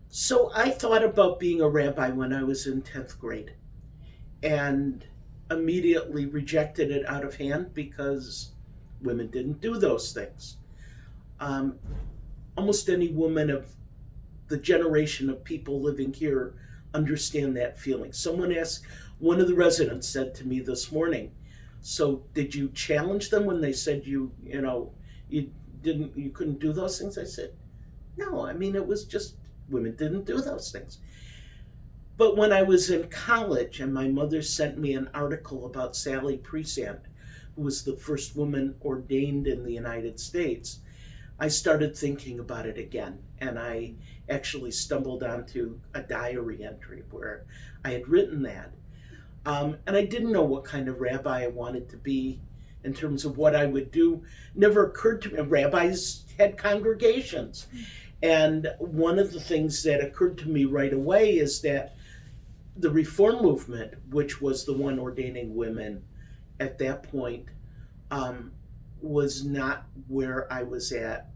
So I thought about being a rabbi when I was in 10th grade and immediately rejected it out of hand because women didn't do those things. Um, Almost any woman of the generation of people living here understand that feeling. One of the residents said to me this morning, so did you challenge them when they said you you couldn't do those things? I said, no, I mean, it was just women didn't do those things. But when I was in college and my mother sent me an article about Sally Presant, who was the first woman ordained in the United States, I started thinking about it again. And I actually stumbled onto a diary entry where I had written that. And I didn't know what kind of rabbi I wanted to be in terms of what I would do. Never occurred to me. Rabbis had congregations. And one of the things that occurred to me right away is that the Reform movement, which was the one ordaining women at that point, was not where I was at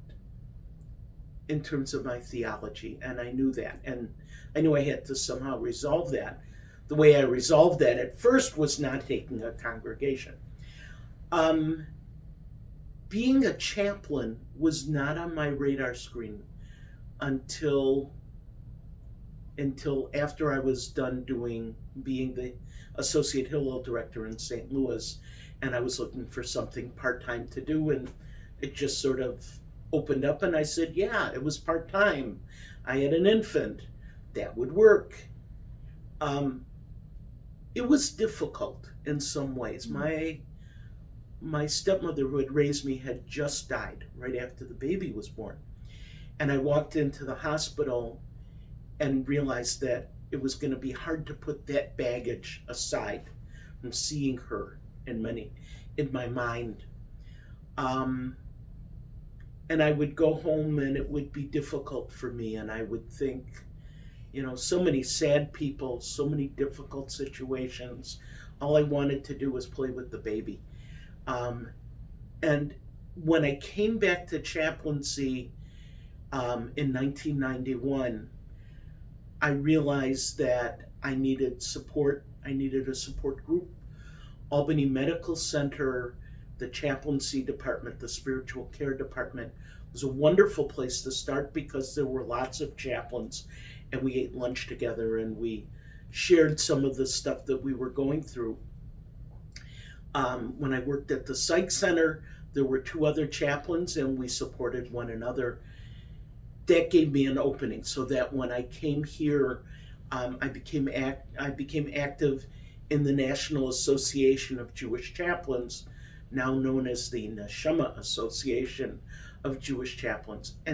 in terms of my theology. And I knew that. And I knew I had to somehow resolve that. The way I resolved that at first was not taking a congregation. Being a chaplain was not on my radar screen until after I was done being the associate Hillel director in St. Louis, and I was looking for something part-time to do, and it just sort of opened up, and I said, yeah, it was part-time. I had an infant. That would work. It was difficult in some ways. My stepmother who had raised me had just died right after the baby was born. And I walked into the hospital and realized that it was going to be hard to put that baggage aside from seeing her in my mind. And I would go home and it would be difficult for me, and I would think, so many sad people, so many difficult situations. All I wanted to do was play with the baby. And when I came back to chaplaincy in 1991, I realized that I needed support. I needed a support group. Albany Medical Center, the chaplaincy department, the spiritual care department was a wonderful place to start because there were lots of chaplains, and we ate lunch together and we shared some of the stuff that we were going through. When I worked at the psych center, there were two other chaplains and we supported one another. That gave me an opening so that when I came here, I became active in the National Association of Jewish Chaplains, now known as the Neshama Association of Jewish Chaplains. And